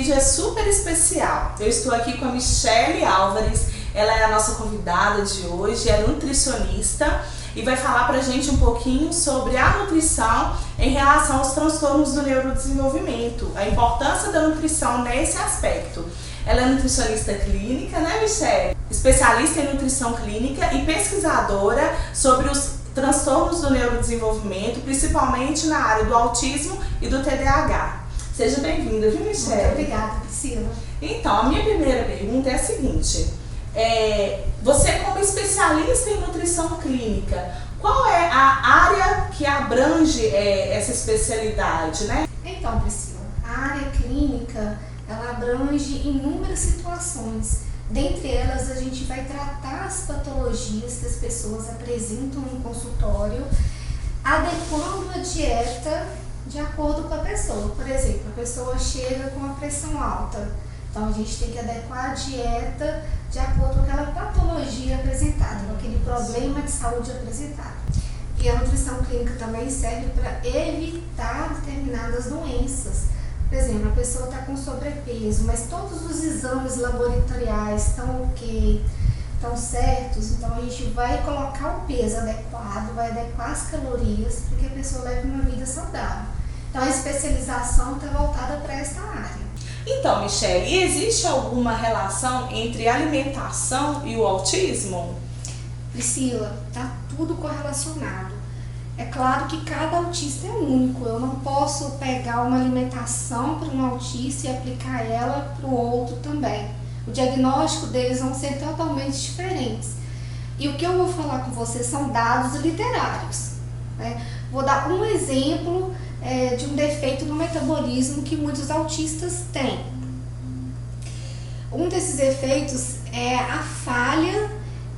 vídeo é super especial. Eu estou aqui com a Michele Álvares, ela é a nossa convidada de hoje, é nutricionista e vai falar pra gente um pouquinho sobre a nutrição em relação aos transtornos do neurodesenvolvimento, a importância da nutrição nesse aspecto. Ela é nutricionista clínica, né, Michele? Especialista em nutrição clínica e pesquisadora sobre os transtornos do neurodesenvolvimento, principalmente na área do autismo e do TDAH. Seja bem-vinda, viu, Michele? Muito obrigada, Priscila. Então, a minha primeira pergunta é a seguinte. Você, como especialista em nutrição clínica, qual é a área que abrange essa especialidade, né? Então, Priscila, a área clínica, ela abrange inúmeras situações. Dentre elas, a gente vai tratar as patologias que as pessoas apresentam no consultório, adequando a dieta de acordo com a pessoa. Por exemplo, a pessoa chega com a pressão alta, então a gente tem que adequar a dieta de acordo com aquela patologia apresentada, com aquele problema de saúde apresentado. E a nutrição clínica também serve para evitar determinadas doenças. Por exemplo, a pessoa está com sobrepeso, mas todos os exames laboratoriais estão ok, estão certos, então a gente vai colocar o peso adequado, vai adequar as calorias para que a pessoa leve uma vida saudável. Então a especialização está voltada para essa área. Então, Michele, existe alguma relação entre alimentação e o autismo? Priscila, está tudo correlacionado. É claro que cada autista é único, eu não posso pegar uma alimentação para um autista e aplicar ela para o outro também. O diagnóstico deles vão ser totalmente diferentes. E o que eu vou falar com vocês são dados literários, né? Vou dar um exemplo de um defeito no metabolismo que muitos autistas têm. Um desses efeitos é a falha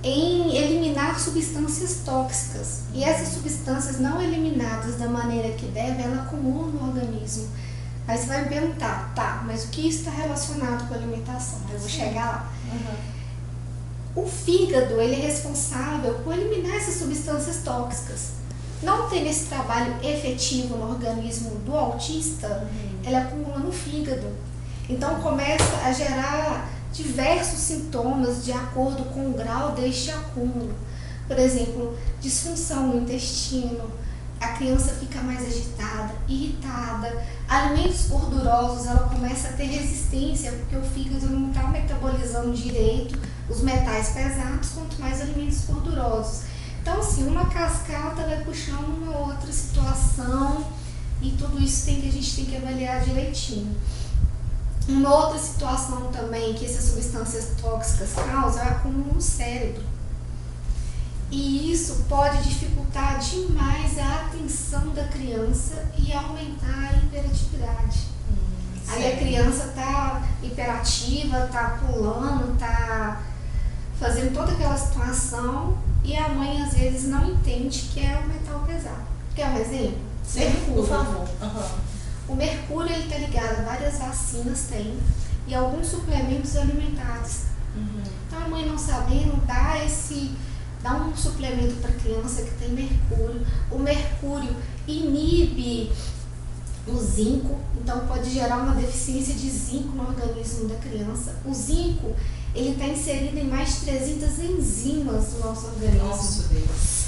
em eliminar substâncias tóxicas. E essas substâncias não eliminadas da maneira que deve, ela acumula no organismo. Aí você vai me perguntar, tá, mas o que isso está relacionado com a alimentação? Eu vou chegar lá. O fígado, ele é responsável por eliminar essas substâncias tóxicas. Não tendo esse trabalho efetivo no organismo do autista, ele acumula no fígado. Então começa a gerar diversos sintomas de acordo com o grau deste acúmulo. Por exemplo, disfunção no intestino, a criança fica mais agitada, irritada, alimentos gordurosos, ela começa a ter resistência, porque o fígado não está metabolizando direito os metais pesados, quanto mais alimentos gordurosos. Então, assim, uma cascata vai puxando uma outra situação e tudo isso a gente tem que avaliar direitinho. Uma outra situação também que essas substâncias tóxicas causam é o acúmulo no cérebro. E isso pode dificultar demais a atenção da criança e aumentar a hiperatividade. Aí a criança está hiperativa, está pulando, está fazendo toda aquela situação e a mãe às vezes não entende que é o metal pesado. Quer um exemplo? Sim, Mercúrio. por favor. O mercúrio está ligado a várias vacinas, tem, e alguns suplementos alimentares. Então a mãe não sabendo dá um suplemento para a criança que tem mercúrio. O mercúrio inibe o zinco, então pode gerar uma deficiência de zinco no organismo da criança. O zinco, ele está inserido em mais de 300 enzimas do nosso organismo. Nossa Deus.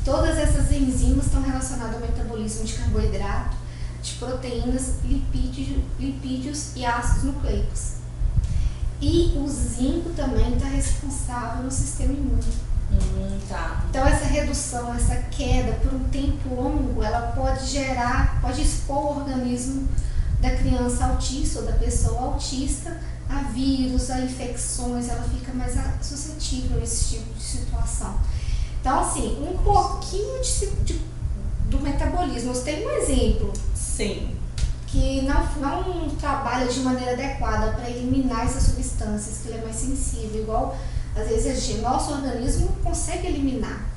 Todas essas enzimas estão relacionadas ao metabolismo de carboidrato, de proteínas, lipídios e ácidos nucleicos. E o zinco também está responsável no sistema imune. Tá. Então essa redução, essa queda por um tempo longo, ela pode expor o organismo da criança autista ou da pessoa autista a vírus, a infecções, ela fica mais suscetível a esse tipo de situação. Então, assim, um pouquinho do metabolismo. Você tem um exemplo. Sim. Que não trabalha de maneira adequada para eliminar essas substâncias, que ele é mais sensível, igual às vezes nosso organismo consegue eliminar,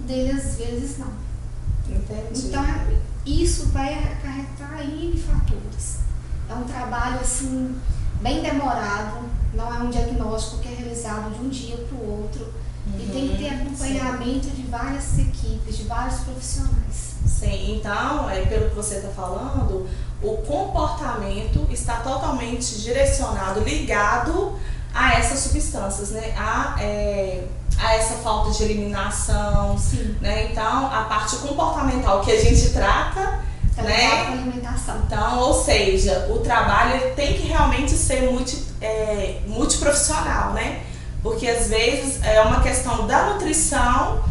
dele às vezes não. Entendi. Então, isso vai acarretar N fatores. É um trabalho assim bem demorado, não é um diagnóstico que é realizado de um dia para o outro. E tem que ter acompanhamento de várias equipes, de vários profissionais. Sim, então, pelo que você está falando, o comportamento está totalmente direcionado, ligado a essas substâncias, né? A essa falta de eliminação, né? Então, a parte comportamental que a gente trata, né? Com alimentação. Então, ou seja, o trabalho ele tem que realmente ser multiprofissional, né? Porque às vezes é uma questão da nutrição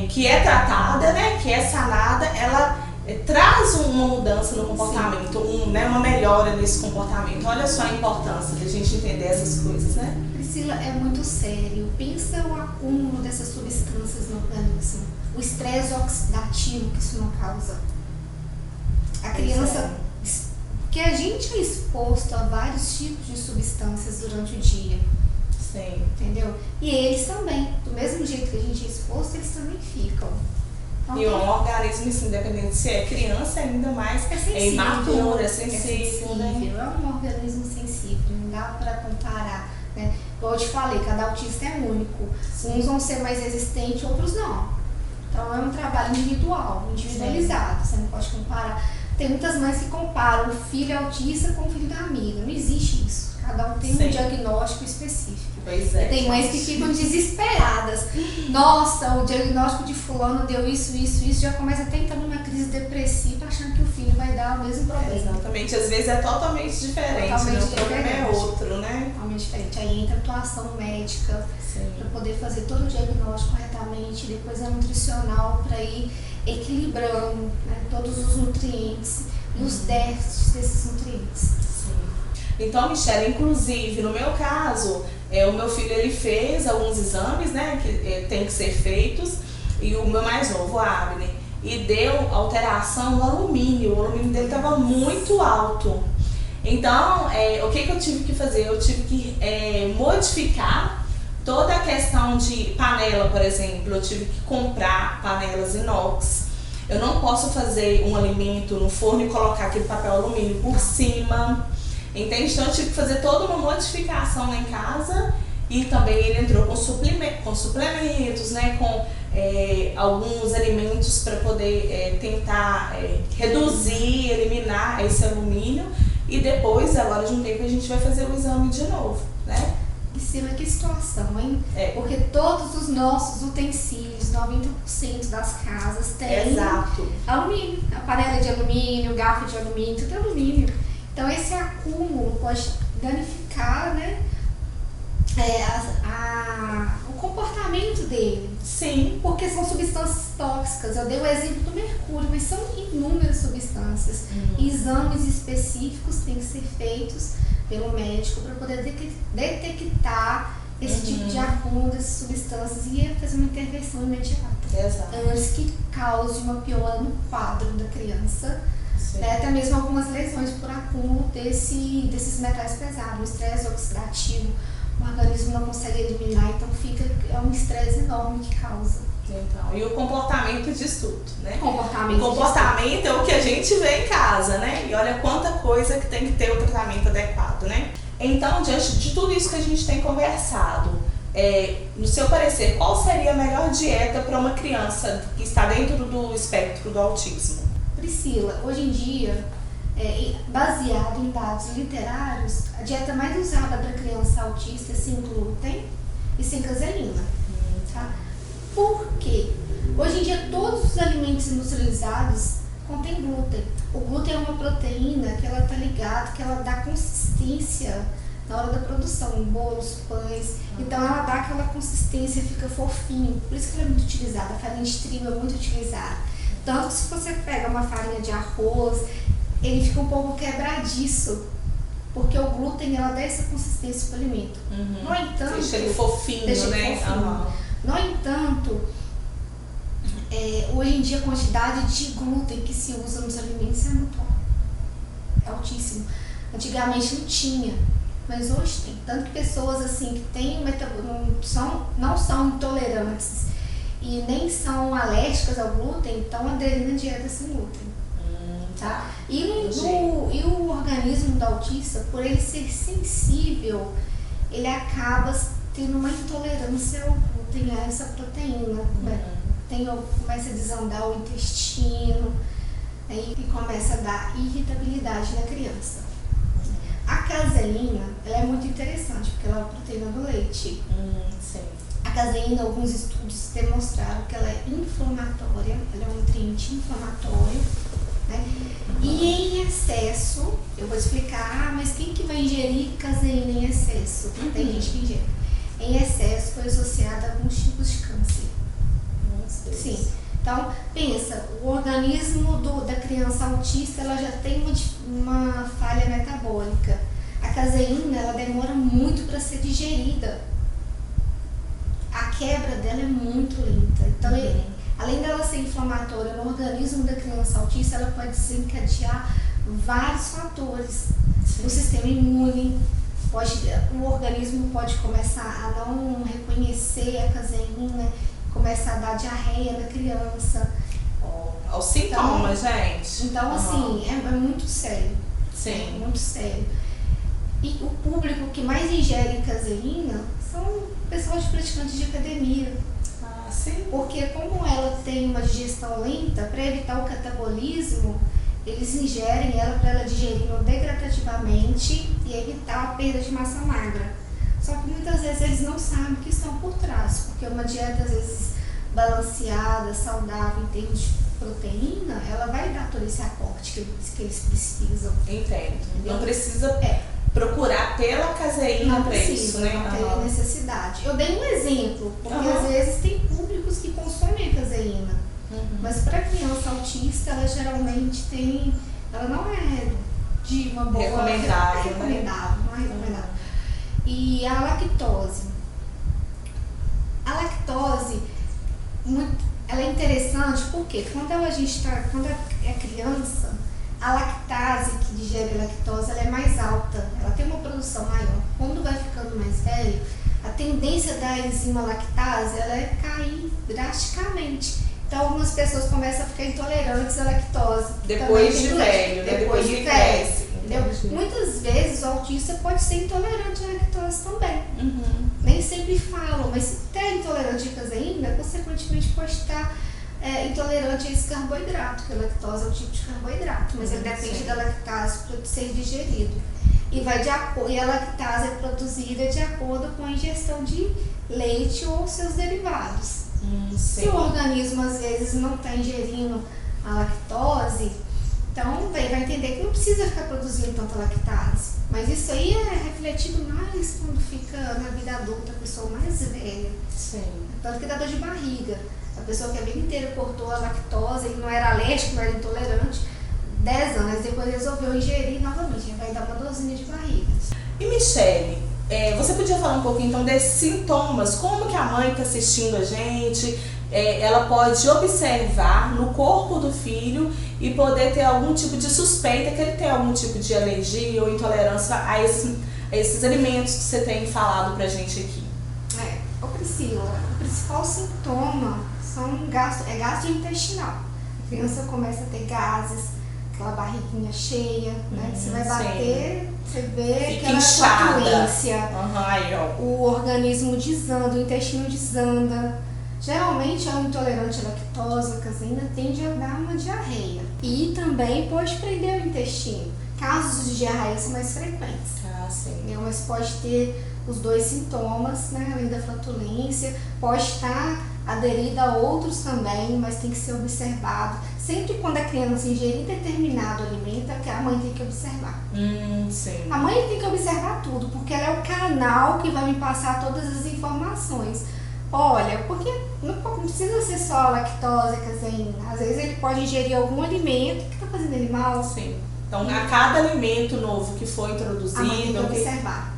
que é tratada, né? Que é sanada, ela traz uma mudança no comportamento, uma melhora nesse comportamento. Olha só a importância de a gente entender essas coisas, né? Priscila, é muito sério. Pensa o acúmulo dessas substâncias no organismo, o estresse oxidativo que isso não causa. A criança, que a gente é exposto a vários tipos de substâncias durante o dia. Sim. Entendeu? E eles também, do mesmo jeito que a gente é exposto, eles também ficam. Então, e um organismo, assim, independente se é criança, ainda mais é imaturo, é sensível, né? É um organismo sensível, não dá para comparar, né? Como eu te falei, cada autista é único. Uns vão ser mais resistentes, outros não. Então é um trabalho individual, individualizado, você não pode comparar. Tem muitas mães que comparam o filho autista com o filho da amiga, não existe isso. Cada um tem um diagnóstico específico. Pois é. Tem mães que ficam desesperadas. Nossa, o diagnóstico de fulano deu isso, já começa até entrar numa crise depressiva, achando que o filho vai dar o mesmo problema. Exatamente, às vezes é totalmente diferente, né? O problema é outro, né? Totalmente diferente. Aí entra a atuação médica para poder fazer todo o diagnóstico corretamente, depois a nutricional para ir equilibrando, né, todos os nutrientes e os déficits desses nutrientes. Então, Michele, inclusive, no meu caso, o meu filho ele fez alguns exames, né, que tem que ser feitos, e o meu mais novo, o Abner, e deu alteração no alumínio. O alumínio dele estava muito alto. Então, o que eu tive que fazer? Eu tive que modificar toda a questão de panela, por exemplo. Eu tive que comprar panelas inox. Eu não posso fazer um alimento no forno e colocar aquele papel alumínio por cima. Entende? Então eu tive que fazer toda uma modificação lá em casa, e também ele entrou com suplementos, né, com alguns alimentos para poder tentar reduzir, eliminar esse alumínio, e depois, agora de um tempo, a gente vai fazer o exame de novo, né? Priscila, que situação, hein? Porque todos os nossos utensílios, 90% das casas tem alumínio, a panela de alumínio, garfo de alumínio, tudo é alumínio. Então esse acúmulo pode danificar, né, o comportamento dele. Sim. Porque são substâncias tóxicas. Eu dei o exemplo do mercúrio, mas são inúmeras substâncias. Exames específicos têm que ser feitos pelo médico para poder detectar esse tipo de acúmulo dessas substâncias e fazer uma intervenção imediata. Antes que cause uma piora no quadro da criança. Né, até mesmo algumas lesões por acúmulo desses metais pesados, o estresse oxidativo, o organismo não consegue eliminar, então é um estresse enorme que causa. Então, e o comportamento diz tudo, né? O comportamento é o que a gente vê em casa, né? E olha quanta coisa que tem que ter o tratamento adequado, né? Então, diante de tudo isso que a gente tem conversado, no seu parecer, qual seria a melhor dieta para uma criança que está dentro do espectro do autismo? Priscila, hoje em dia, baseado em dados literários, a dieta mais usada para criança autista é sem glúten e sem caseína. Tá? Por quê? Hoje em dia, todos os alimentos industrializados contêm glúten. O glúten é uma proteína que ela está ligada, que ela dá consistência na hora da produção, em bolos, pães. Então, ela dá aquela consistência, fica fofinho. Por isso que ela é muito utilizada. A farinha de trigo é muito utilizada. Tanto que se você pega uma farinha de arroz, ele fica um pouco quebradiço, porque o glúten ela dá essa consistência para o alimento. No entanto, deixa ele fofinho, né? No entanto, hoje em dia a quantidade de glúten que se usa nos alimentos é altíssimo. Antigamente não tinha, mas hoje tem. Tanto que pessoas assim que têm não são intolerantes e nem são alérgicas ao glúten, estão aderindo à dieta sem glúten. Tá? E o organismo do autista, por ele ser sensível, ele acaba tendo uma intolerância ao glúten, a essa proteína. Começa a desandar o intestino, aí começa a dar irritabilidade na criança. A caseína, ela é muito interessante, porque ela é uma proteína do leite. Sim. A caseína, alguns estudos demonstraram que ela é inflamatória, ela é um nutriente inflamatório, né? E em excesso, eu vou explicar, mas quem que vai ingerir caseína em excesso? Tem gente que ingere. Em excesso foi associada a alguns tipos de câncer. Nossa, Sim. Então, pensa, o organismo da criança autista, ela já tem uma falha metabólica. A caseína, ela demora muito para ser digerida. A quebra dela é muito lenta. Então, além dela ser inflamatória no organismo da criança autista, ela pode desencadear vários fatores. O sistema imune, o organismo pode começar a não reconhecer a caseína, começa a dar diarreia na criança. Os sintomas, então, gente. Então, assim, é muito sério. Sim. É muito sério. E o público que mais ingere caseína são pessoas praticantes de academia. Sim. Porque como ela tem uma digestão lenta, para evitar o catabolismo, eles ingerem ela para ela digerir degradativamente e evitar a perda de massa magra. Só que muitas vezes eles não sabem o que estão por trás, porque uma dieta às vezes balanceada, saudável em termos de proteína, ela vai dar todo esse aporte que eles precisam. Entendo. Não precisa procurar pela caseína para isso, né? Não tem necessidade. Eu dei um exemplo, porque às vezes tem públicos que consomem a caseína, mas para criança autista, ela geralmente tem, ela não é de uma boa... Recomendável, não é recomendável. E a lactose. A lactose, ela é interessante porque quando é criança, a lactase que digere a lactose, ela é mais alta, ela tem uma produção maior. Quando vai ficando mais velho, a tendência da enzima lactase, ela é cair drasticamente. Então, algumas pessoas começam a ficar intolerantes à lactose. Depois de velho, né? Depois de cresce. Muitas vezes o autista pode ser intolerante à lactose também. Nem sempre falam, mas se é intolerante à caseína, consequentemente pode estar intolerante a esse carboidrato, porque a lactose é um tipo de carboidrato, mas ele depende da lactase para ser digerido. E a lactase é produzida de acordo com a ingestão de leite ou seus derivados. Se o organismo às vezes não está ingerindo a lactose, então vai entender que não precisa ficar produzindo tanta lactase. Mas isso aí é refletido mais quando fica na vida adulta, a pessoa mais velha. Tanto que dá dor de barriga. A pessoa que a vida inteira cortou a lactose, ele não era alérgico, não era intolerante, 10 anos depois resolveu ingerir novamente, vai dar uma dorzinha de barriga. E Michele, você podia falar um pouquinho então desses sintomas, como que a mãe está assistindo a gente, ela pode observar no corpo do filho e poder ter algum tipo de suspeita que ele tem algum tipo de alergia ou intolerância a esses alimentos que você tem falado pra gente aqui. Priscila, o principal sintoma é gastrointestinal. A criança começa a ter gases, aquela barriguinha cheia, né? Você vai bater, você vê aquela flatulência. O organismo desanda, o intestino desanda. Geralmente, o intolerante à lactose, à caseína, tende a dar uma diarreia. E também pode prender o intestino. Casos de diarreia são mais frequentes. Mas pode ter os dois sintomas, né? Além da flatulência, pode estar aderida a outros também, mas tem que ser observado. Sempre quando a criança ingerir determinado alimento, a mãe tem que observar. A mãe tem que observar tudo, porque ela é o canal que vai me passar todas as informações. Olha, porque não precisa ser só a lactose, a caseína. Às vezes ele pode ingerir algum alimento que está fazendo ele mal. Então, a cada alimento novo que for introduzido... A mãe tem que observar.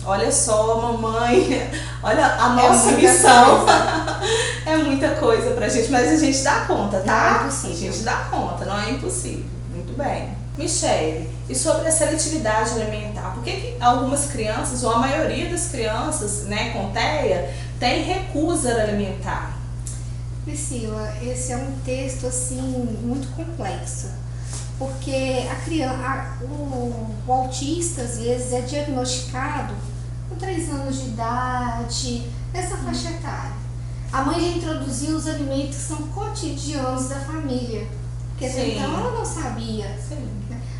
Olha só, mamãe, olha a nossa missão. É muita coisa pra gente, mas a gente dá conta, tá? É impossível. A gente dá conta, não é impossível. Muito bem. Michele, e sobre a seletividade alimentar? Por que algumas crianças, ou a maioria das crianças, né, com TEA, tem recusa alimentar? Priscila, esse é um texto assim muito complexo. Porque o autista, às vezes, é diagnosticado com 3 anos de idade, nessa faixa etária. A mãe já introduziu os alimentos que são cotidianos da família. Porque até então ela não sabia. Sim.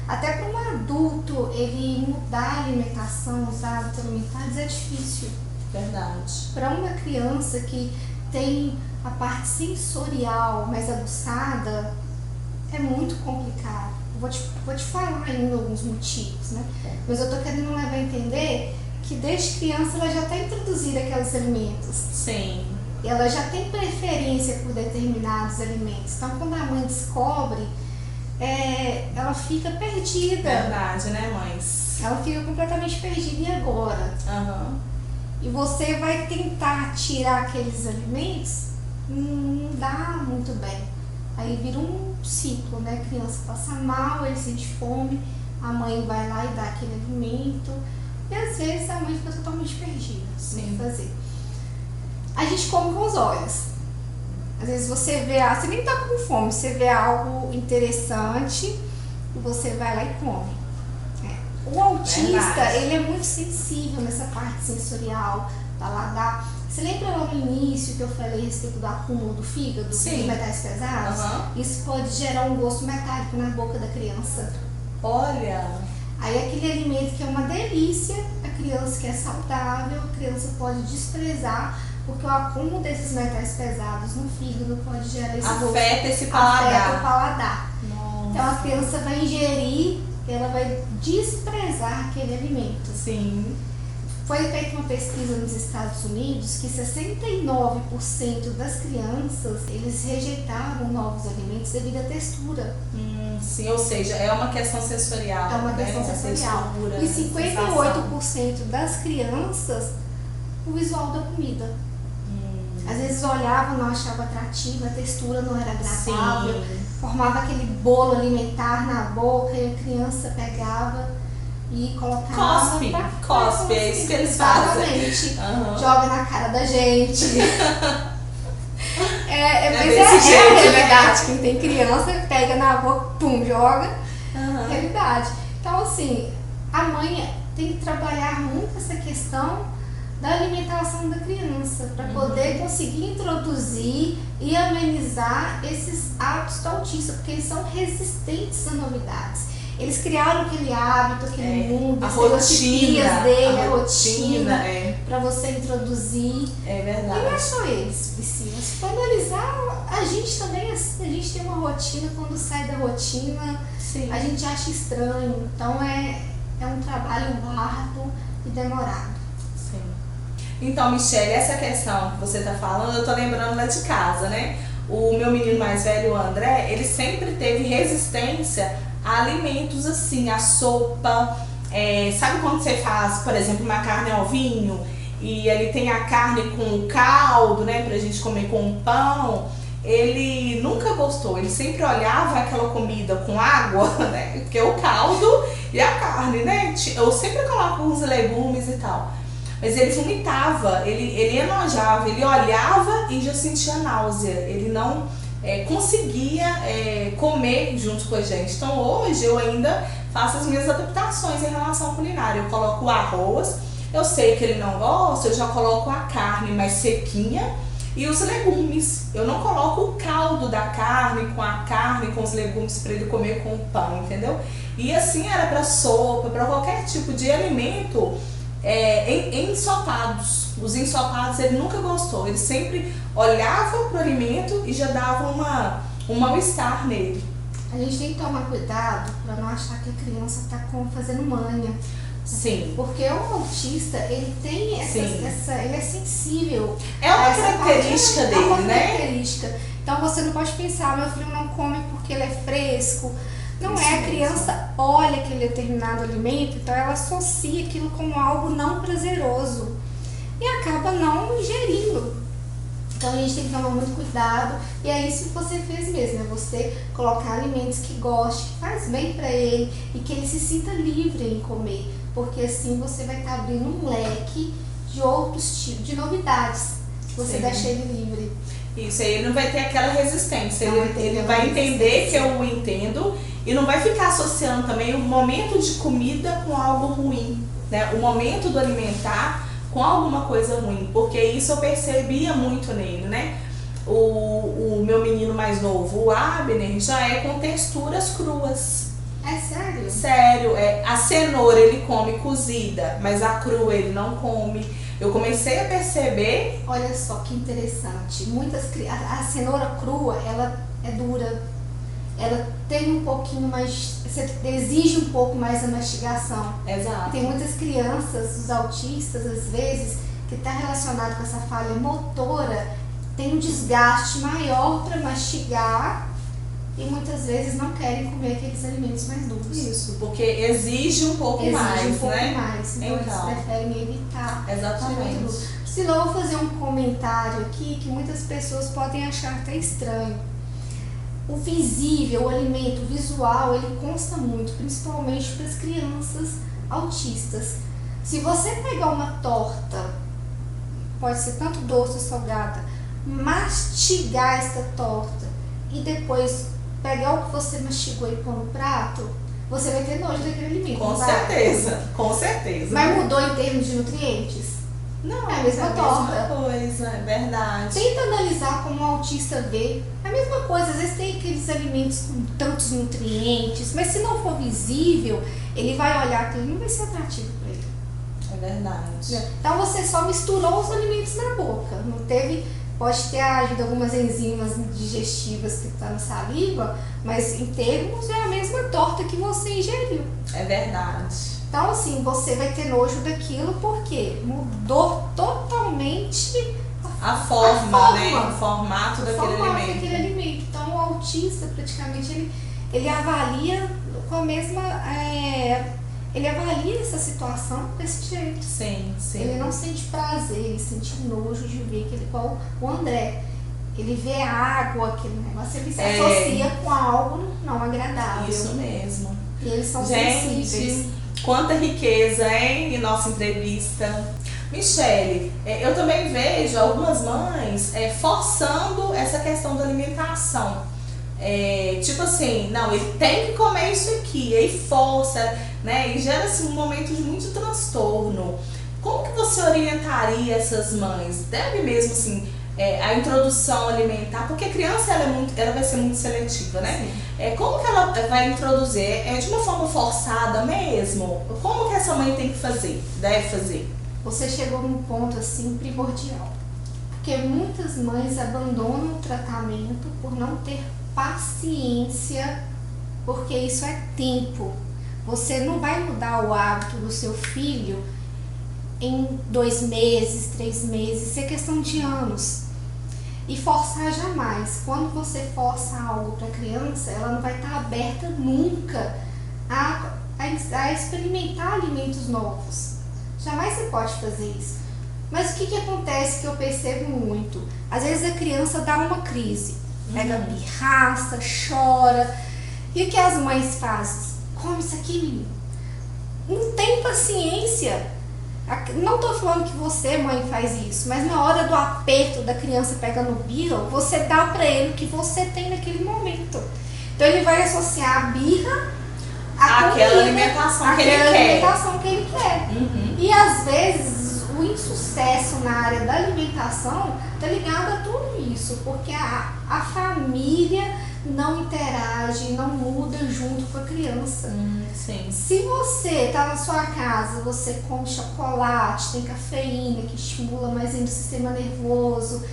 Até para um adulto, ele mudar a alimentação, os hábitos alimentares é difícil. Verdade. Para uma criança que tem a parte sensorial mais aguçada, é muito complicado. Vou te falar ainda alguns motivos, né? Mas eu tô querendo levar a entender que desde criança ela já está introduzida aqueles alimentos. Sim. E ela já tem preferência por determinados alimentos. Então, quando a mãe descobre, ela fica perdida. Verdade, né, mães? Ela fica completamente perdida. E agora? Uhum. E você vai tentar tirar aqueles alimentos, não dá muito bem. Aí vira um ciclo, né? A criança passa mal, ele sente fome, a mãe vai lá e dá aquele alimento. E às vezes a mãe fica totalmente perdida. Sem fazer. A gente come com os olhos. Às vezes você vê, você nem tá com fome, você vê algo interessante e você vai lá e come. O autista, ele é muito sensível nessa parte sensorial, paladar. Você lembra lá no início que eu falei a respeito do acúmulo do fígado, dos metais pesados? Uhum. Isso pode gerar um gosto metálico na boca da criança. Olha! Aí aquele alimento que é uma delícia, a criança que é saudável, a criança pode desprezar, porque o acúmulo desses metais pesados no fígado pode gerar esse gosto. Afeta esse paladar. Afeta o paladar. Nossa. Então a criança vai ingerir, ela vai desprezar aquele alimento. Sim. Foi feita uma pesquisa nos Estados Unidos que 69% das crianças, eles rejeitavam novos alimentos devido à textura. Sim, ou seja, é uma questão sensorial. É uma questão sensorial. Textura, E 58% das crianças, o visual da comida. Às vezes olhava, não achava atrativa, a textura não era agradável, formava aquele bolo alimentar na boca e a criança pegava e colocava cospe, é isso que eles fazem. Exatamente. Uhum. Joga na cara da gente. Mas desse é a jeito, realidade. Quem tem criança, pega na boca, pum, joga. Realidade. Então, assim, a mãe tem que trabalhar muito essa questão da alimentação da criança, para poder conseguir introduzir e amenizar esses hábitos do autista, porque eles são resistentes a novidades. Eles criaram aquele hábito, aquele mundo, a as rotina dele, a rotina, é. para você introduzir. É verdade. E não é só eles, Priscila. Se for analisar, a gente também, a gente tem uma rotina, quando sai da rotina, a gente acha estranho. Então é um trabalho árduo e demorado. Sim. Então, Michele, essa questão que você está falando, eu tô lembrando lá de casa, né? O meu menino mais velho, o André, ele sempre teve resistência a alimentos assim, a sopa. Sabe quando você faz, por exemplo, uma carne ao vinho e ele tem a carne com o caldo, né, pra gente comer com o pão? Ele nunca gostou, ele sempre olhava aquela comida com água, né, porque o caldo e a carne, né, eu sempre coloco uns legumes e tal. Mas ele vomitava, ele enojava, ele olhava e já sentia náusea. Ele não conseguia comer junto com a gente. Então hoje eu ainda faço as minhas adaptações em relação à culinária. Eu coloco o arroz, eu sei que ele não gosta, eu já coloco a carne mais sequinha e os legumes. Eu não coloco o caldo da carne, com os legumes para ele comer com o pão, entendeu? E assim era para sopa, para qualquer tipo de alimento. Em ensopados. Os ensopados ele nunca gostou, ele sempre olhava pro alimento e já dava um mal-estar nele. A gente tem que tomar cuidado para não achar que a criança está fazendo manha. Sim. Porque o autista, ele tem ele é sensível. É uma característica dele, né? É uma característica. Então você não pode pensar, meu filho não come porque ele é fresco. Não é, a criança olha aquele determinado alimento, então ela associa aquilo como algo não prazeroso e acaba não ingerindo. Então a gente tem que tomar muito cuidado, e é isso que você fez mesmo, é você colocar alimentos que goste, que faz bem para ele e que ele se sinta livre em comer, porque assim você vai estar abrindo um leque de outros tipos de novidades, você deixa ele livre. Isso, aí ele não vai ter aquela resistência, ele vai entender que eu o entendo e não vai ficar associando também o momento de comida com algo ruim, né? O momento do alimentar com alguma coisa ruim, porque isso eu percebia muito nele, né? O meu menino mais novo, o Abner, já é com texturas cruas. É sério? Sério, a cenoura ele come cozida, mas a crua ele não come. Eu comecei a perceber. Olha só que interessante. A cenoura crua, ela é dura. Ela tem um pouquinho mais, exige um pouco mais a mastigação. Exato. Tem muitas crianças, os autistas, às vezes, que está relacionado com essa falha motora, tem um desgaste maior para mastigar e muitas vezes não querem comer aqueles alimentos mais duros. Isso, porque exige um pouco mais, Exige um pouco né? mais, então eles preferem evitar. Exatamente. Priscila, eu vou fazer um comentário aqui que muitas pessoas podem achar até estranho. O visível, o alimento visual, ele consta muito, principalmente para as crianças autistas. Se você pegar uma torta, pode ser tanto doce ou salgada, mastigar esta torta e depois pegar o que você mastigou e pôr no prato, você vai ter nojo daquele alimento. Com certeza, com certeza. Mas mudou em termos de nutrientes? Não, é a mesma torta. É a mesma coisa, é verdade. Tenta analisar como o autista vê. É a mesma coisa, às vezes tem aqueles alimentos com tantos nutrientes, mas se não for visível, ele vai olhar aquilo e não vai ser atrativo para ele. É verdade. Então você só misturou os alimentos na boca, não teve, pode ter ajuda algumas enzimas digestivas que estão na saliva, mas em termos é a mesma torta que você ingeriu. É verdade. Então assim, você vai ter nojo daquilo porque mudou totalmente a forma, né? O formato daquele alimento. Então o autista praticamente ele avalia com a mesma... ele avalia essa situação desse jeito. Sim, sim. Ele não sente prazer, ele sente nojo de ver aquele, igual o André. Ele vê a água, aquele negócio, ele se associa com algo não agradável. Isso mesmo. E eles são Gente, sensíveis. Quanta riqueza, hein, em nossa entrevista. Michele, eu também vejo algumas mães forçando essa questão da alimentação. Tipo assim, não, ele tem que comer isso aqui, aí força, né? E gera assim, um momento de muito transtorno. Como que você orientaria essas mães? Deve mesmo assim, a introdução alimentar, porque a criança ela vai ser muito seletiva, né? Como que ela vai introduzir? De uma forma forçada mesmo? Como que essa mãe tem que fazer? Deve fazer? Você chegou num ponto assim primordial. Porque muitas mães abandonam o tratamento por não ter paciência, porque isso é tempo. Você não vai mudar o hábito do seu filho em 2 meses, 3 meses, isso é questão de anos. E forçar jamais. Quando você força algo para a criança, ela não vai estar aberta nunca a experimentar alimentos novos. Jamais você pode fazer isso. Mas o que acontece que eu percebo muito? Às vezes a criança dá uma crise, pega pirraça, chora. E o que as mães fazem? Come isso aqui, menino. Não tem paciência. Não estou falando que você, mãe, faz isso, mas na hora do aperto da criança pegando o birra, você dá para ele o que você tem naquele momento. Então ele vai associar a birra àquela alimentação que ele quer. E às vezes o insucesso na área da alimentação está ligado a tudo isso, porque a família não interage, não muda junto com a criança. Sim. Se você está na sua casa, você come chocolate, tem cafeína que estimula mais ainda o sistema nervoso,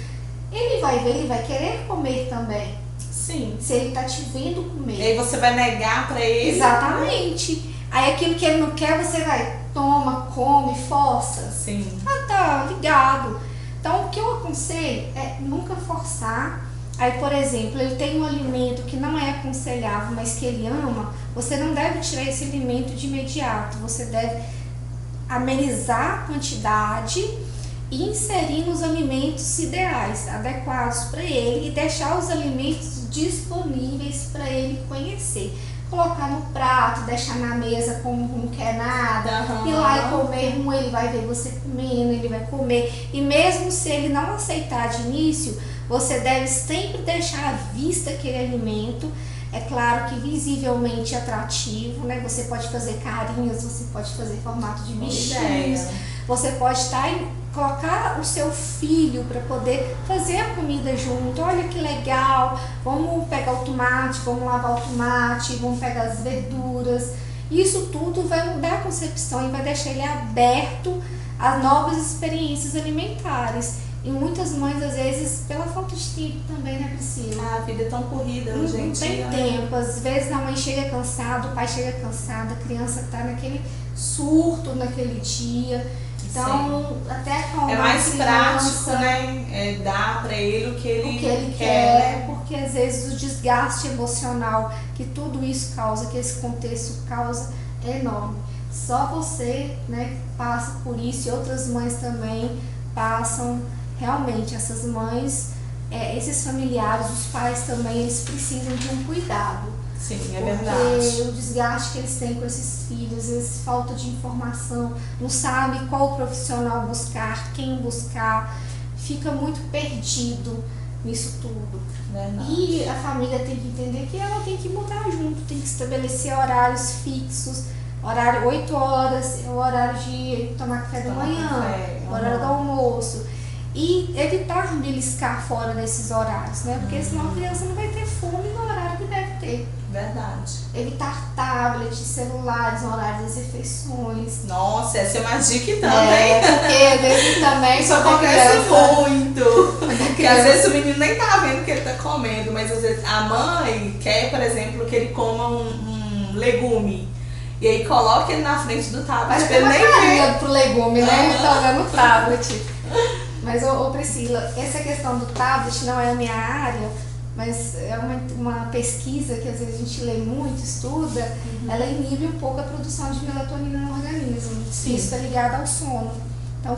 ele vai ver, ele vai querer comer também. Sim. Se ele está te vendo comer. E aí você vai negar para ele. Exatamente. Aí aquilo que ele não quer, você vai, toma, come, força. Sim. Tá ligado. Então o que eu aconselho é nunca forçar. Aí, por exemplo, ele tem um alimento que não é aconselhável, mas que ele ama, você não deve tirar esse alimento de imediato. Você deve amenizar a quantidade e inserir nos alimentos ideais, adequados para ele, e deixar os alimentos disponíveis para ele conhecer. Colocar no prato, deixar na mesa como não quer nada, ir lá e comer ele vai ver você comendo, ele vai comer. E mesmo se ele não aceitar de início, você deve sempre deixar à vista aquele alimento. É claro que visivelmente atrativo, né? Você pode fazer carinhas, você pode fazer formato de bichinhos, você pode estar colocar o seu filho para poder fazer a comida junto. Olha que legal, vamos pegar o tomate, vamos lavar o tomate, vamos pegar as verduras. Isso tudo vai mudar a concepção e vai deixar ele aberto a novas experiências alimentares. E muitas mães, às vezes, pela falta de tempo também, né, Priscila? A vida é tão corrida hoje em dia. Não tem tempo. Às vezes a mãe chega cansada, o pai chega cansado, a criança está naquele surto naquele dia. Então, até acalmar é mais a criança, prático, né? Dar para ele o que ele quer, né? Porque às vezes o desgaste emocional que tudo isso causa, que esse contexto causa, é enorme. Só você, né, passa por isso, e outras mães também passam. Realmente, essas mães, esses familiares, os pais também, eles precisam de um cuidado. Sim, é porque verdade. o desgaste que eles têm com esses filhos, às vezes falta de informação, não sabe qual profissional buscar, quem buscar, fica muito perdido nisso tudo. Verdade. E a família tem que entender que ela tem que mudar junto, tem que estabelecer horários fixos, horário 8 horas, o horário de tomar café da manhã, o horário do almoço. E evitar beliscar fora desses horários, né? Porque senão a criança não vai ter fome no horário que deve ter. Verdade. Evitar tablets, celulares no horário das refeições. Nossa, essa é uma dica também. Porque às vezes também isso acontece muito. Porque às vezes o menino nem tá vendo o que ele tá comendo, mas às vezes a mãe quer, por exemplo, que ele coma um legume. E aí coloca ele na frente do tablet. Mas ele nem vê pro legume, né? Ele tá olhando o tablet. Mas, Priscila, essa questão do tablet não é a minha área, mas é uma pesquisa que às vezes a gente lê muito, estuda, ela inibe um pouco a produção de melatonina no organismo. Sim. Isso está ligado ao sono. Então,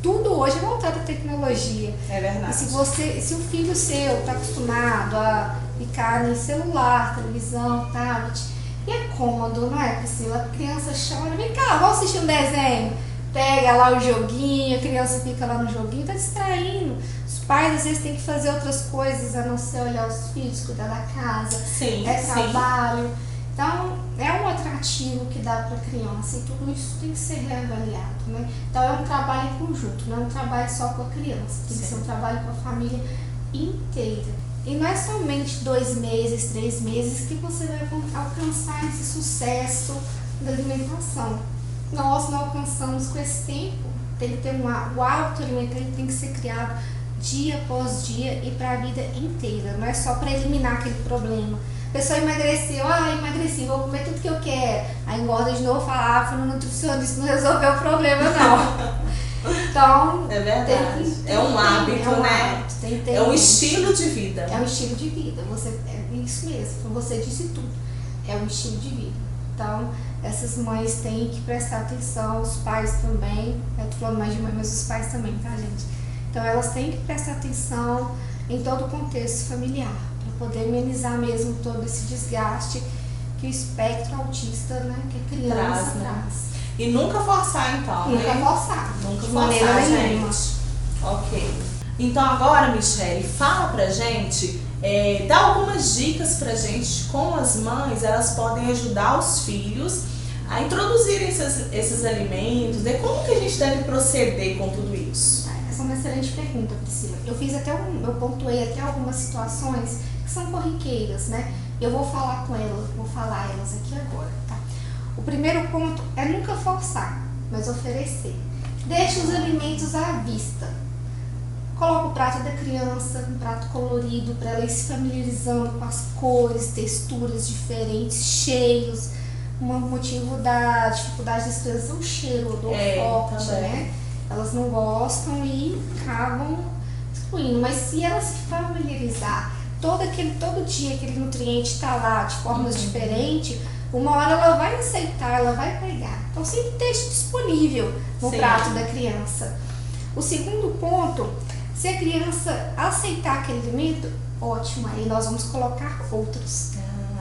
tudo hoje é voltado à tecnologia. É verdade. E se o filho seu está acostumado a ficar em celular, televisão, tablet, e é cômodo, não é, Priscila? A criança chora, vem cá, vamos assistir um desenho. Pega lá o joguinho, a criança fica lá no joguinho, tá distraindo. Os pais às vezes têm que fazer outras coisas a não ser olhar os filhos, cuidar da casa, trabalho. Então, é um atrativo que dá para a criança e tudo isso tem que ser reavaliado, né? Então, é um trabalho em conjunto, não é um trabalho só com a criança, tem que ser um trabalho com a família inteira. E não é somente 2 meses, 3 meses que você vai alcançar esse sucesso da alimentação. Nós não alcançamos com esse tempo. Tem que ter o hábito alimentar, tem que ser criado dia após dia e para a vida inteira. Não é só para eliminar aquele problema. A pessoa emagreceu, emagreci, vou comer tudo que eu quero. Aí engorda de novo, fala, foi no nutricionista, não resolveu o problema não. Então, é verdade. É um hábito, né? É um estilo de vida. É um estilo de vida. É isso mesmo, como você disse tudo. É um estilo de vida. Então, essas mães têm que prestar atenção, os pais também. Eu tô falando mais de mãe, mas os pais também, tá, gente? Então, elas têm que prestar atenção em todo o contexto familiar, para poder amenizar mesmo todo esse desgaste que o espectro autista, né, que a criança traz. E nunca forçar, então, Nunca né? forçar. Nunca de forçar, maneira nenhuma. gente. Ok. Então, agora, Michele, fala pra gente... dá algumas dicas pra gente como as mães elas podem ajudar os filhos a introduzirem esses alimentos, né? Como que a gente deve proceder com tudo isso? Essa é uma excelente pergunta, Priscila. Eu pontuei até algumas situações que são corriqueiras, né? Eu vou falar elas aqui agora, tá? O primeiro ponto é nunca forçar, mas oferecer. Deixe os alimentos à vista. Coloca o prato da criança, um prato colorido, para ela ir se familiarizando com as cores, texturas diferentes, cheios. Um motivo da dificuldade das crianças é o cheiro, o odor forte, né? Elas não gostam e acabam excluindo. Mas se ela se familiarizar, todo dia aquele nutriente está lá de formas diferentes, uma hora ela vai aceitar, ela vai pegar. Então sempre deixe disponível no prato da criança. O segundo ponto, se a criança aceitar aquele alimento, ótimo, aí nós vamos colocar outros.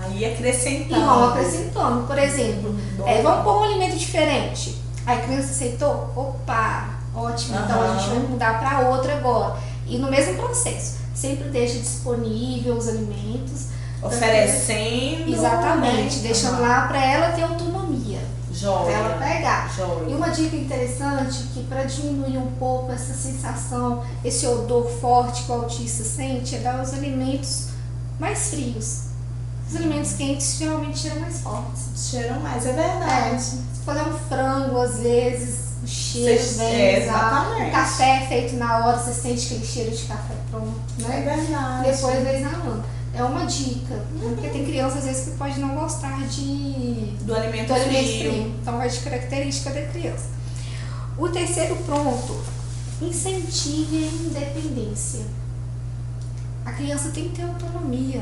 Aí acrescentando. E vamos acrescentando. Por exemplo, vamos pôr um alimento diferente. Aí a criança aceitou, opa, ótimo, então a gente vai mudar para outra agora. E no mesmo processo, sempre deixa disponível os alimentos. Oferecendo. Exatamente, deixando lá para ela ter autonomia. Joia. Pra ela pegar. Joia. E uma dica interessante que para diminuir um pouco essa sensação, esse odor forte que o autista sente, é dar os alimentos mais frios. Os alimentos quentes geralmente cheiram mais fortes. Cheiram mais, é verdade. Se fazer um frango, às vezes, o cheiro vem exatamente. O café feito na hora, você sente aquele cheiro de café pronto, né? É verdade. Depois vem exalando. É uma dica, porque tem crianças às vezes que pode não gostar do alimento frio. Então vai de característica da criança. O terceiro ponto, incentive a independência. A criança tem que ter autonomia.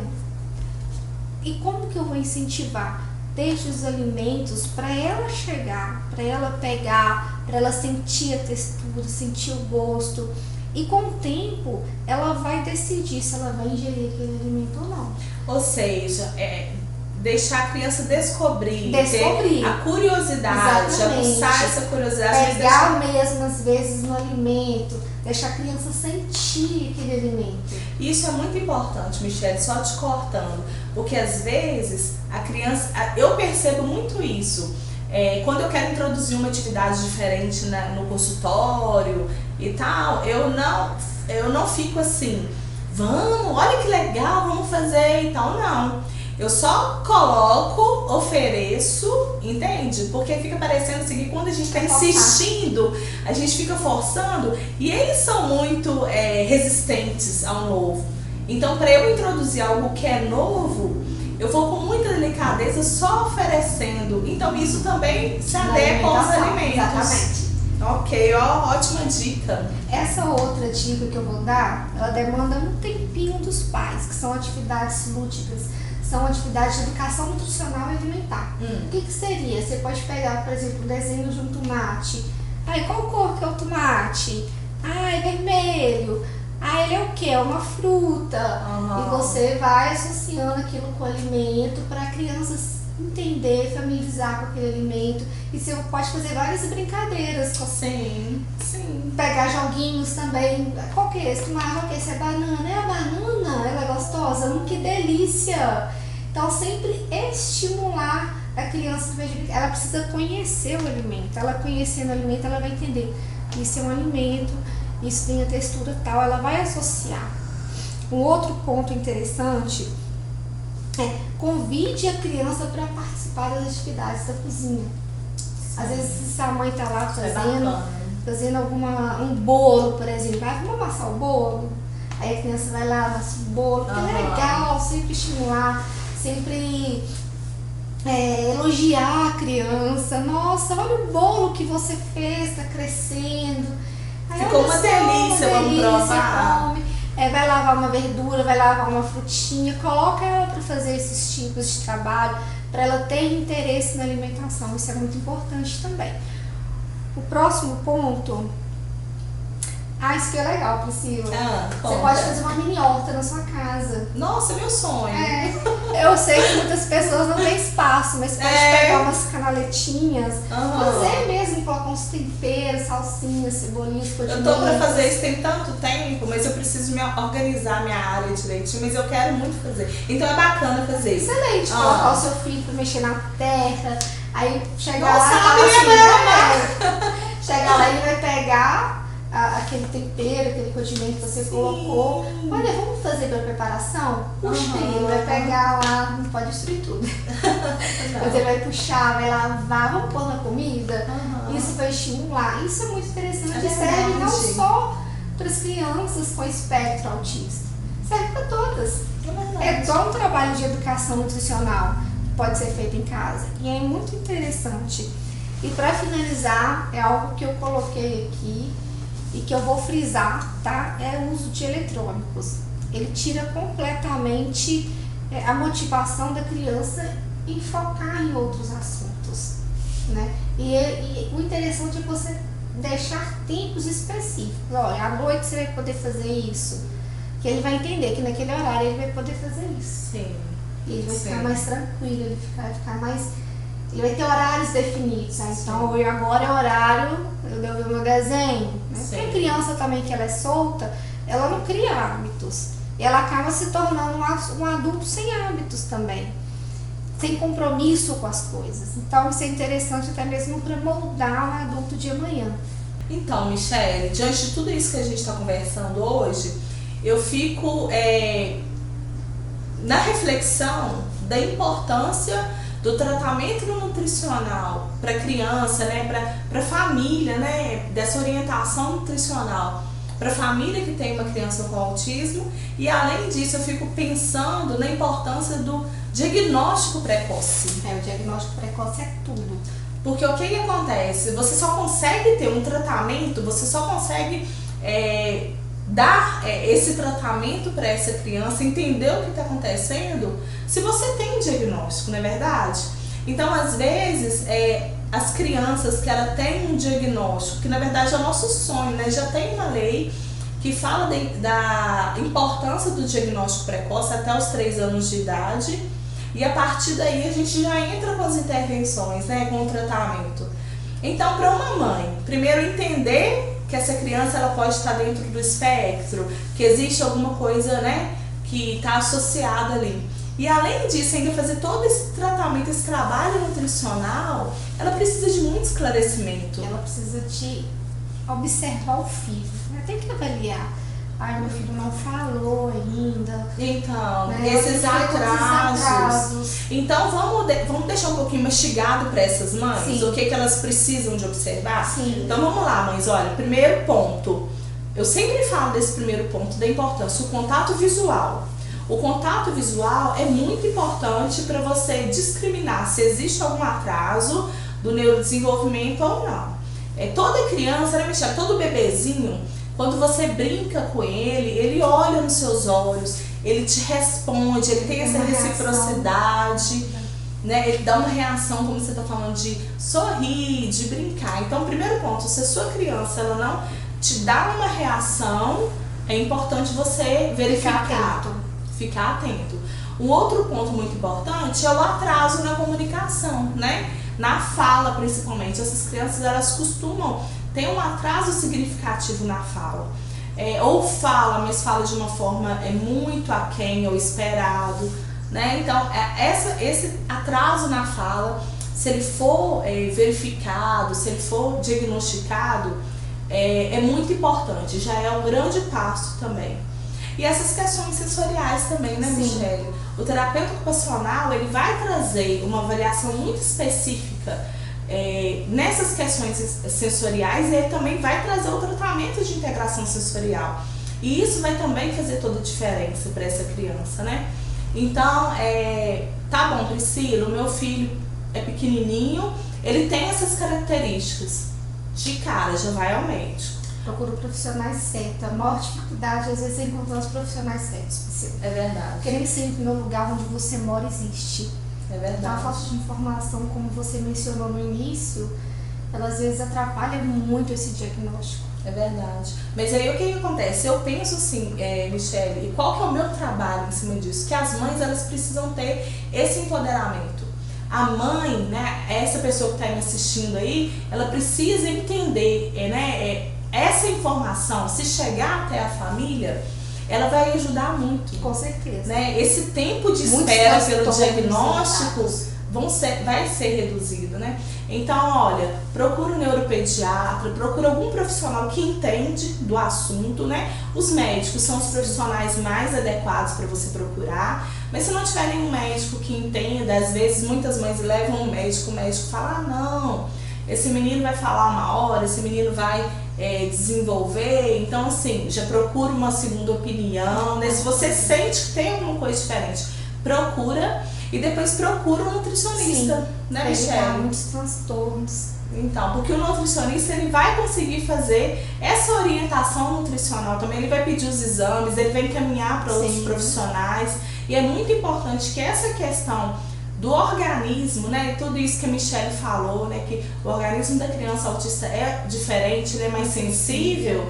E como que eu vou incentivar? Desde os alimentos, para ela chegar, para ela pegar, para ela sentir a textura, sentir o gosto. E com o tempo, ela vai decidir se ela vai ingerir aquele alimento ou não. Ou seja, deixar a criança descobrir. Ter a curiosidade, aguçar essa curiosidade. Pegar mesmo, às vezes, no alimento, deixar a criança sentir aquele alimento. Isso é muito importante, Michele, só te cortando. Porque às vezes, a criança... Eu percebo muito isso. Quando eu quero introduzir uma atividade diferente no consultório e tal, eu não fico assim, vamos, olha que legal, vamos fazer e tal, não. Eu só coloco, ofereço, entende? Porque fica parecendo assim que quando a gente está insistindo, a gente fica forçando e eles são muito resistentes ao novo. Então, para eu introduzir algo que é novo, eu vou com muita delicadeza só oferecendo. Então isso também se adequa aos alimentos. Exatamente. Ok, ótima dica. Essa outra dica que eu vou dar, ela demanda um tempinho dos pais, que são atividades lúdicas, são atividades de educação nutricional e alimentar. O que seria? Você pode pegar, por exemplo, o desenho de um tomate. Qual cor que é o tomate? É vermelho. Ele é o que? É uma fruta. E você vai associando aquilo com o alimento para a criança entender, familiarizar com aquele alimento. E você pode fazer várias brincadeiras. Sim. Pegar joguinhos também. Qual que é esse? Qual que é esse? É banana. É a banana? Ela é gostosa? Que delícia! Então, sempre estimular a criança. Ela precisa conhecer o alimento. Ela conhecendo o alimento, ela vai entender. Isso é um alimento. Isso tem a textura tal, ela vai associar. Um outro ponto interessante é convide a criança para participar das atividades da cozinha. Às vezes, se a mãe está lá fazendo um bolo, por exemplo, vamos amassar o bolo? Aí a criança vai lá, amassa o bolo, que é legal, sempre estimular, sempre elogiar a criança. Nossa, olha o bolo que você fez, está crescendo. Ficou uma delícia, vamos provar. Vai lavar uma verdura, vai lavar uma frutinha, coloca ela para fazer esses tipos de trabalho, para ela ter interesse na alimentação, isso é muito importante também. O próximo ponto, isso que é legal, Priscila. Você pode fazer uma mini horta na sua casa. Nossa, meu sonho. Eu sei que muitas pessoas não têm espaço, mas pode pegar umas canaletinhas, fazer mesmo, colocar uns temperos, salsinhas, cebolinhas, Eu tô pra fazer isso tem tanto tempo, mas eu preciso organizar minha área direitinho, mas eu quero muito fazer. Então é bacana fazer isso. Excelente, colocar o seu filho pra mexer na terra, aí chegar lá e chegar lá e ele vai pegar aquele tempero, aquele condimento que você colocou. Olha, vamos fazer para preparação? Puxa, ele vai pegar lá, não pode destruir tudo. Mas ele vai puxar, vai lavar, vamos pôr na comida. Isso vai estimular. Isso é muito interessante. Serve não só para as crianças com espectro autista, serve para todas. É só um trabalho de educação nutricional que pode ser feito em casa. E é muito interessante. E para finalizar, é algo que eu coloquei aqui e que eu vou frisar, tá? É o uso de eletrônicos. Ele tira completamente a motivação da criança em focar em outros assuntos, né? E o interessante é você deixar tempos específicos. Olha, à noite você vai poder fazer isso, que ele vai entender que naquele horário ele vai poder fazer isso. Sim. E ele vai ficar mais tranquilo, ele vai ficar mais... Ele vai ter horários definidos, né? Então agora é horário, eu devo ver meu desenho. Né? Porque a criança também, que ela é solta, ela não cria hábitos. E ela acaba se tornando um adulto sem hábitos também. tem compromisso com as coisas. Então isso é interessante até mesmo para moldar o adulto de amanhã. Então, Michele, diante de tudo isso que a gente está conversando hoje, eu fico na reflexão da importância do tratamento nutricional para a criança, né, para a família, né, dessa orientação nutricional para a família que tem uma criança com autismo. E além disso, eu fico pensando na importância do diagnóstico precoce. O diagnóstico precoce é tudo. Porque o que acontece? Você só consegue ter um tratamento, você só consegue dar esse tratamento para essa criança, entender o que está acontecendo, se você tem um diagnóstico, não é verdade? Então, às vezes, as crianças que ela tem um diagnóstico, que na verdade é o nosso sonho, né? Já tem uma lei que fala da importância do diagnóstico precoce até os 3 anos de idade, e a partir daí a gente já entra com as intervenções, né? Com o tratamento. Então, para uma mãe, primeiro entender que essa criança ela pode estar dentro do espectro, que existe alguma coisa, né, que está associada ali. E além disso, ainda fazer todo esse tratamento, esse trabalho nutricional, ela precisa de muito esclarecimento. Ela precisa de observar o filho, né? Tem que avaliar. Ai, meu filho não falou ainda. Então, né? esses atrasos. Então, vamos deixar um pouquinho mastigado para essas mães. Sim. O que elas precisam de observar? Sim. Então, vamos lá, mães. Olha, primeiro ponto. Eu sempre falo desse primeiro ponto, da importância, o contato visual. O contato visual é muito importante para você discriminar se existe algum atraso do neurodesenvolvimento ou não. Toda criança, né, Michele? Todo bebezinho, quando você brinca com ele olha nos seus olhos, ele te responde, ele tem essa reciprocidade, né? Ele dá uma reação, como você está falando, de sorrir, de brincar. Então, primeiro ponto, se a sua criança ela não te dá uma reação, é importante você verificar, ficar atento. Um outro ponto muito importante é o atraso na comunicação, né? Na fala, principalmente. Essas crianças, elas costumam ter um atraso significativo na fala. Ou fala, mas fala de uma forma muito aquém ou esperado, né? Então, esse atraso na fala, se ele for verificado, se ele for diagnosticado, é muito importante, já é um grande passo também. E essas questões sensoriais também, né, Michele? O terapeuta ocupacional, ele vai trazer uma avaliação muito específica nessas questões sensoriais, e ele também vai trazer o tratamento de integração sensorial. E isso vai também fazer toda a diferença para essa criança, né? Então, tá bom, Priscila, o meu filho é pequenininho, ele tem essas características. De cara, já vai ao médico. Procura profissionais certos. A maior dificuldade, às vezes, é encontrar os profissionais certos, Priscila. É verdade. Porque nem sempre no lugar onde você mora existe. É verdade. Então, a falta de informação, como você mencionou no início, ela às vezes atrapalha muito esse diagnóstico. É verdade. Mas aí o que acontece? Eu penso assim, Michele, e qual que é o meu trabalho em cima disso? Que as mães, elas precisam ter esse empoderamento. A mãe, né, essa pessoa que está me assistindo aí, ela precisa entender, essa informação, se chegar até a família, ela vai ajudar muito. Com certeza. Né? Esse tempo de espera pelo diagnóstico vai ser reduzido, né? Então, olha, procura um neuropediatra, procura algum profissional que entende do assunto, né? Os médicos são os profissionais mais adequados para você procurar, mas se não tiver nenhum médico que entenda, às vezes muitas mães levam um médico, o médico fala, não, esse menino vai falar uma hora, esse menino vai desenvolver, então assim, já procura uma segunda opinião, né? Se você sente que tem alguma coisa diferente, procura. E depois procura um nutricionista, sim, né, Michele? Muitos transtornos. Então, porque o nutricionista, ele vai conseguir fazer essa orientação nutricional também, ele vai pedir os exames, ele vai encaminhar para outros profissionais. E é muito importante que essa questão do organismo, né, tudo isso que a Michele falou, né, que o organismo da criança autista é diferente, ele é mais sensível.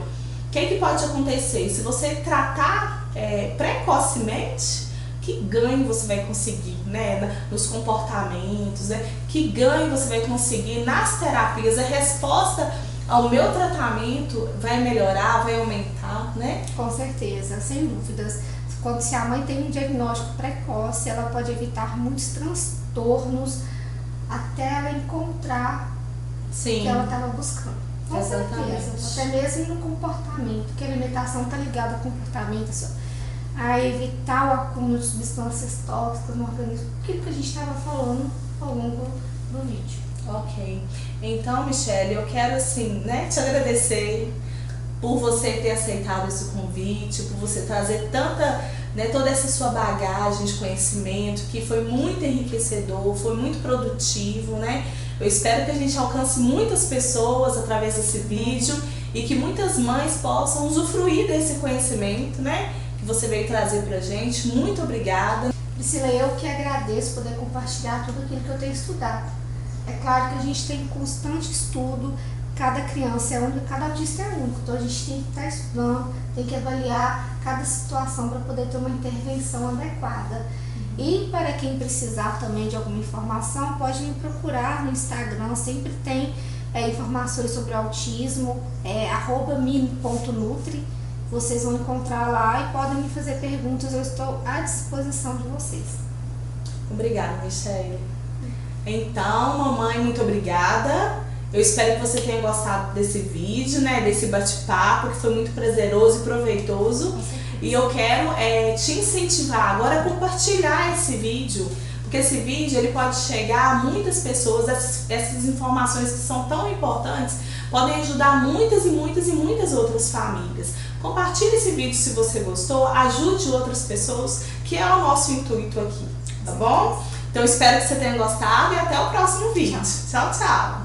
O que pode acontecer? Se você tratar precocemente, que ganho você vai conseguir, né, nos comportamentos, né? Que ganho você vai conseguir nas terapias, a resposta ao meu tratamento vai melhorar, vai aumentar, né? Com certeza, sem dúvidas. Se a mãe tem um diagnóstico precoce, ela pode evitar muitos transtornos transtornos, até ela encontrar o que ela estava buscando. Com certeza, até mesmo no comportamento, porque a alimentação está ligada ao comportamento, a evitar o acúmulo de substâncias tóxicas no organismo, aquilo que a gente estava falando ao longo do vídeo. Ok. Então, Michele, eu quero assim, né, te agradecer por você ter aceitado esse convite, por você trazer toda essa sua bagagem de conhecimento, que foi muito enriquecedor, foi muito produtivo, né? Eu espero que a gente alcance muitas pessoas através desse vídeo e que muitas mães possam usufruir desse conhecimento, né, que você veio trazer pra gente. Muito obrigada. Priscila, eu que agradeço poder compartilhar tudo aquilo que eu tenho estudado. É claro que a gente tem constante estudo, cada criança é única, cada autista é único, então a gente tem que estar estudando, tem que avaliar cada situação para poder ter uma intervenção adequada. E para quem precisar também de alguma informação, pode me procurar no Instagram, sempre tem informações sobre autismo, @mini.nutri. Vocês vão encontrar lá e podem me fazer perguntas, eu estou à disposição de vocês. Obrigada, Michele. Então, mamãe, muito obrigada. Eu espero que você tenha gostado desse vídeo, né, desse bate-papo, que foi muito prazeroso e proveitoso. E eu quero te incentivar agora a compartilhar esse vídeo, porque esse vídeo ele pode chegar a muitas pessoas, essas informações que são tão importantes, podem ajudar muitas e muitas e muitas outras famílias. Compartilhe esse vídeo se você gostou, ajude outras pessoas, que é o nosso intuito aqui, tá bom? Então espero que você tenha gostado e até o próximo vídeo. Tchau, tchau!